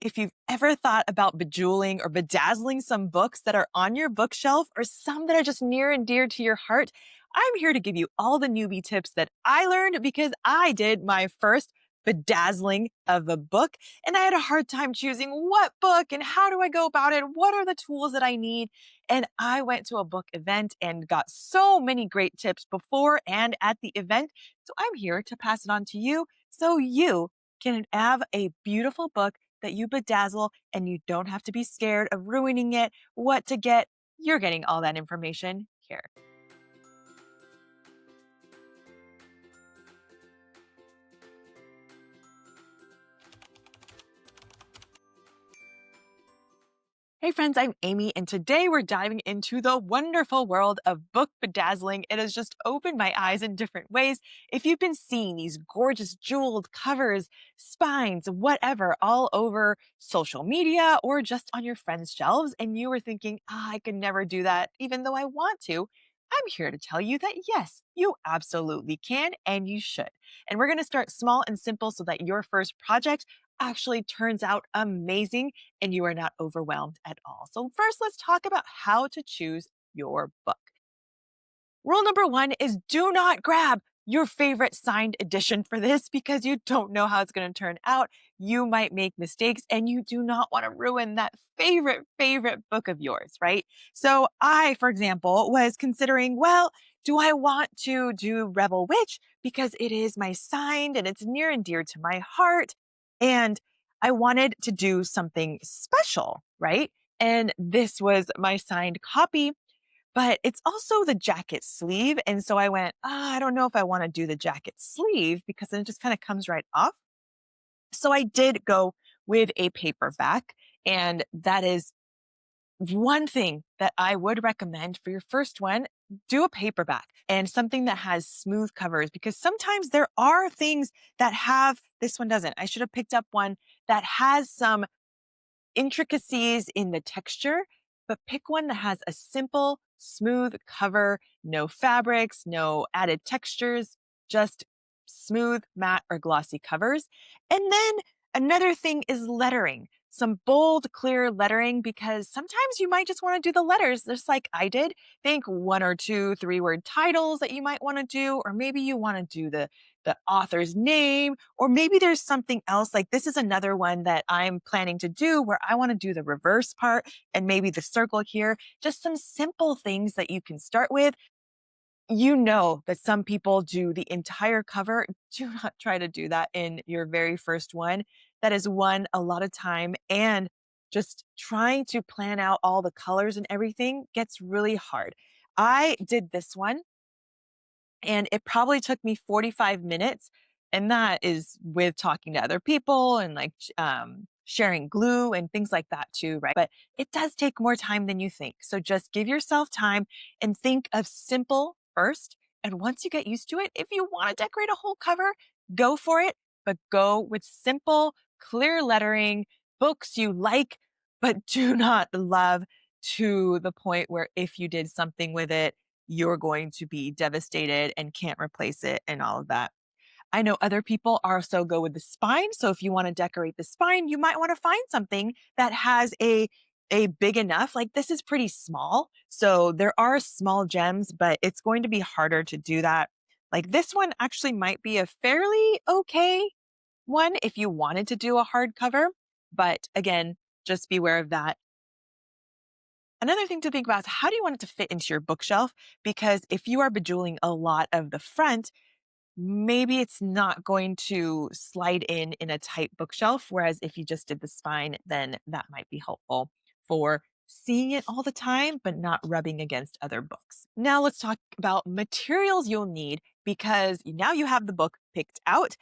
If you've ever thought about bejeweling or bedazzling some books that are on your bookshelf or some that are just near and dear to your heart, I'm here to give you all the newbie tips that I learned because I did my first bedazzling of a book and I had a hard time choosing what book and how do I go about it? What are the tools that I need? And I went to a book event and got so many great tips before and at the event. So I'm here to pass it on to you so you can have a beautiful book that you bedazzle and you don't have to be scared of ruining it, what to get. You're getting all that information here. Hey friends, I'm Amy, and today we're diving into the wonderful world of book bedazzling. It has just opened my eyes in different ways. If you've been seeing these gorgeous jeweled covers, spines, whatever, all over social media or just on your friends' shelves, and you were thinking, I could never do that, even though I want to, I'm here to tell you that yes, you absolutely can and you should. And we're going to start small and simple so that your first project actually turns out amazing and you are not overwhelmed at all. So, first, let's talk about how to choose your book. Rule number one is do not grab your favorite signed edition for this because you don't know how it's going to turn out. You might make mistakes and you do not want to ruin that favorite book of yours, right? So, I, for example, was considering, well, do I want to do Rebel Witch because it is my signed and it's near and dear to my heart? And I wanted to do something special, right? And this was my signed copy, but it's also the jacket sleeve. And so I went, I don't know if I want to do the jacket sleeve because then it just kind of comes right off. So I did go with a paperback. And that is one thing that I would recommend for your first one, do a paperback and something that has smooth covers because sometimes there are things that have, this one doesn't. I should have picked up one that has some intricacies in the texture, but pick one that has a simple, smooth cover, no fabrics, no added textures, just smooth, matte, or glossy covers. And then another thing is lettering. Some bold, clear lettering because sometimes you might just want to do the letters just like I did. Think one or two, three-word titles that you might want to do, or maybe you want to do the author's name, or maybe there's something else. Like this is another one that I'm planning to do where I want to do the reverse part and maybe the circle here. Just some simple things that you can start with. You know that some people do the entire cover. Do not try to do that in your very first one. That is one, a lot of time. And just trying to plan out all the colors and everything gets really hard. I did this one and it probably took me 45 minutes. And that is with talking to other people and like sharing glue and things like that too, right? But it does take more time than you think. So just give yourself time and think of simple first. And once you get used to it, if you want to decorate a whole cover, go for it. But go with simple, clear lettering, books you like, but do not love to the point where if you did something with it, you're going to be devastated and can't replace it and all of that. I know other people also go with the spine. So if you want to decorate the spine, you might want to find something that has a big enough, like this is pretty small. So there are small gems, but it's going to be harder to do that. Like this one actually might be a fairly okay one if you wanted to do a hardcover. But again, just beware of that. Another thing to think about is how do you want it to fit into your bookshelf? Because if you are bejeweling a lot of the front, maybe it's not going to slide in a tight bookshelf. Whereas if you just did the spine, then that might be helpful for seeing it all the time, but not rubbing against other books. Now let's talk about materials you'll need because now you have the book picked out.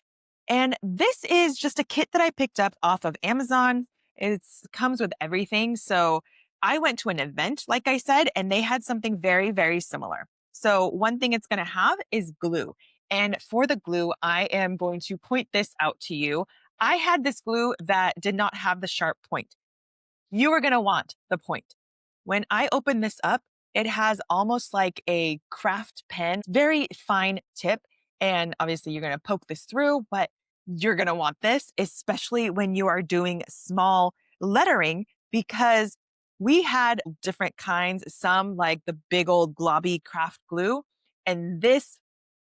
And this is just a kit that I picked up off of Amazon. It comes with everything. So I went to an event, like I said, and they had something very similar. So one thing it's going to have is glue. And for the glue, I am going to point this out to you. I had this glue that did not have the sharp point. You are going to want the point. When I open this up, it has almost like a craft pen, very fine tip. And obviously you're going to poke this through, but You're going to want this, especially when you are doing small lettering, because we had different kinds, some like the big old globby craft glue. And this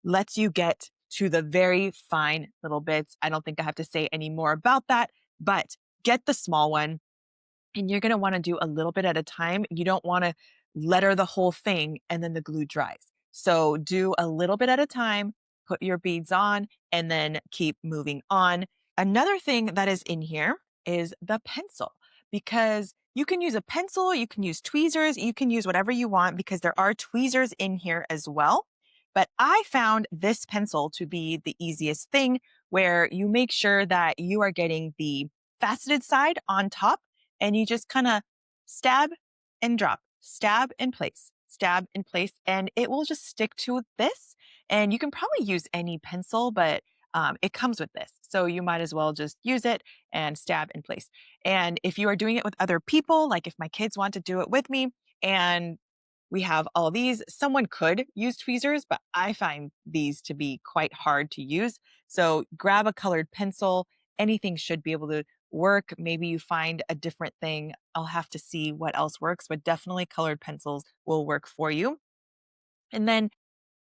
lets you get to the very fine little bits. I don't think I have to say any more about that, but get the small one and you're going to want to do a little bit at a time. You don't want to letter the whole thing and then the glue dries. So do a little bit at a time, put your beads on, and then keep moving on. Another thing that is in here is the pencil, because you can use a pencil, you can use tweezers, you can use whatever you want because there are tweezers in here as well. But I found this pencil to be the easiest thing, where you make sure that you are getting the faceted side on top and you just kind of stab and drop, stab in place, and it will just stick to this. And you can probably use any pencil, but it comes with this. So you might as well just use it and stab in place. And if you are doing it with other people, like if my kids want to do it with me and we have all these, someone could use tweezers, but I find these to be quite hard to use. So grab a colored pencil. Anything should be able to work. Maybe you find a different thing. I'll have to see what else works, but definitely colored pencils will work for you. And then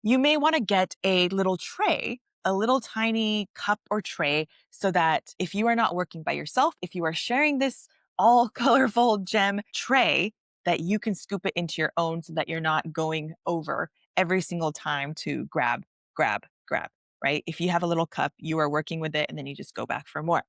you may want to get a little tray, a little tiny cup or tray, so that if you are not working by yourself, if you are sharing this all colorful gem tray, that you can scoop it into your own so that you're not going over every single time to grab, right? If you have a little cup, you are working with it and then you just go back for more.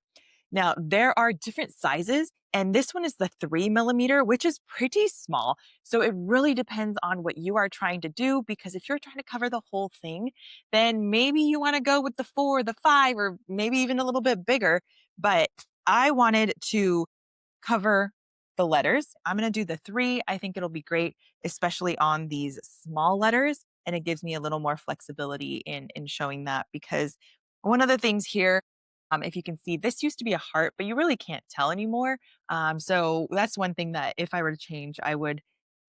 Now, there are different sizes, and this one is the 3 millimeter, which is pretty small. So it really depends on what you are trying to do, because if you're trying to cover the whole thing, then maybe you want to go with the 4, the 5, or maybe even a little bit bigger. But I wanted to cover the letters. I'm going to do the 3. I think it'll be great, especially on these small letters. And it gives me a little more flexibility in showing that, because one of the things here, if you can see, this used to be a heart, but you really can't tell anymore. So that's one thing that if I were to change, I would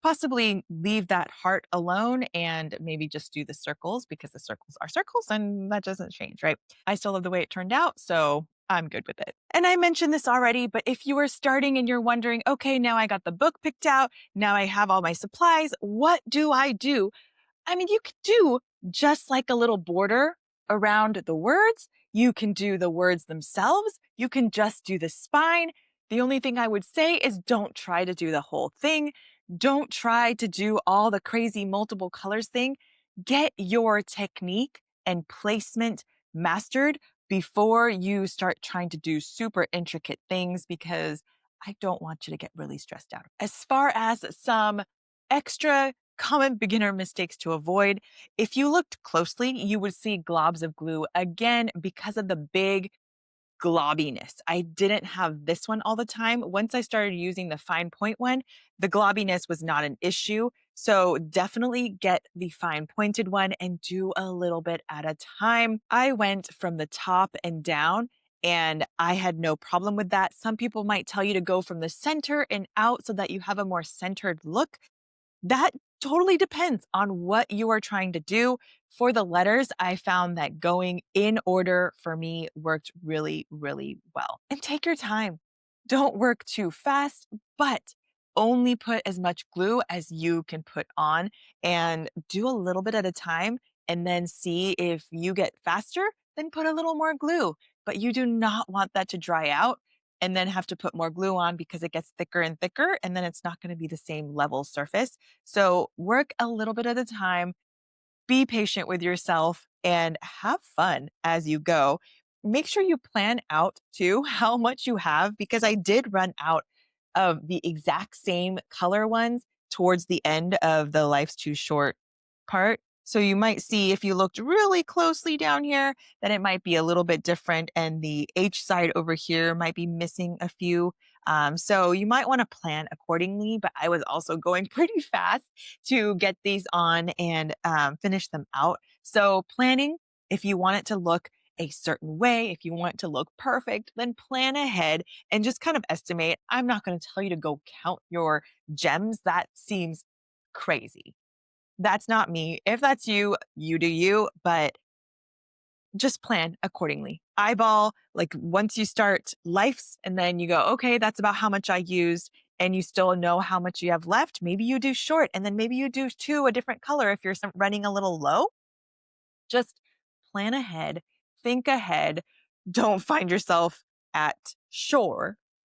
possibly leave that heart alone and maybe just do the circles, because the circles are circles and that doesn't change, right? I still love the way it turned out. So I'm good with it. And I mentioned this already, but if you are starting and you're wondering, okay, now I got the book picked out, now I have all my supplies, what do I do? I mean, you could do just like a little border around the words. You can do the words themselves. You can just do the spine. The only thing I would say is don't try to do the whole thing. Don't try to do all the crazy multiple colors thing. Get your technique and placement mastered before you start trying to do super intricate things, because I don't want you to get really stressed out. As far as some extra common beginner mistakes to avoid, if you looked closely, you would see globs of glue again because of the big globbiness. I didn't have this one all the time. Once I started using the fine point one, the globbiness was not an issue. So definitely get the fine pointed one and do a little bit at a time. I went from the top and down, and I had no problem with that. Some people might tell you to go from the center and out so that you have a more centered look. That totally depends on what you are trying to do. For the letters, I found that going in order for me worked really, really well. And take your time. Don't work too fast, but only put as much glue as you can put on, and do a little bit at a time, and then see if you get faster, then put a little more glue. But you do not want that to dry out and then have to put more glue on, because it gets thicker and thicker, and then it's not going to be the same level surface. So work a little bit at a time, be patient with yourself, and have fun as you go. Make sure you plan out too how much you have, because I did run out of the exact same color ones towards the end of the Life's Too Short part. So you might see, if you looked really closely down here, that it might be a little bit different, and the H side over here might be missing a few. So you might want to plan accordingly, but I was also going pretty fast to get these on and finish them out. So planning, if you want it to look a certain way, if you want it to look perfect, then plan ahead and just kind of estimate. I'm not going to tell you to go count your gems. That seems crazy. That's not me. If that's you, you do you. But just plan accordingly. Eyeball, like once you start lifes, and then you go, okay, that's about how much I used, and you still know how much you have left. Maybe you do short, and then maybe you do two a different color if you're running a little low. Just plan ahead, think ahead. Don't find yourself at shore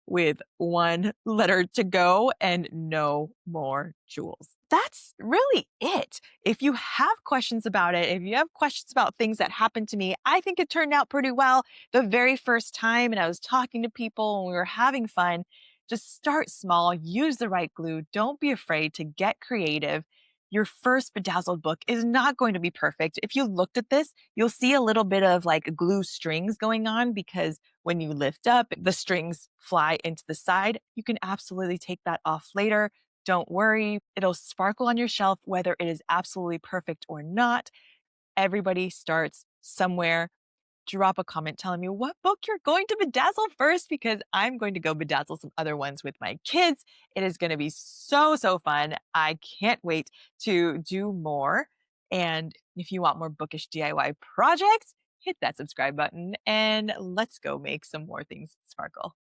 with one letter to go and no more jewels. That's really it. If you have questions about it, if you have questions about things that happened to me, I think it turned out pretty well the very first time. And I was talking to people and we were having fun. Just start small, use the right glue. Don't be afraid to get creative. Your first bedazzled book is not going to be perfect. If you looked at this, you'll see a little bit of like glue strings going on because when you lift up, the strings fly into the side. You can absolutely take that off later. Don't worry, it'll sparkle on your shelf whether it is absolutely perfect or not. Everybody starts somewhere. Drop a comment telling me what book you're going to bedazzle first because I'm going to go bedazzle some other ones with my kids. It is going to be so, so fun. I can't wait to do more. And if you want more bookish DIY projects, hit that subscribe button and let's go make some more things sparkle.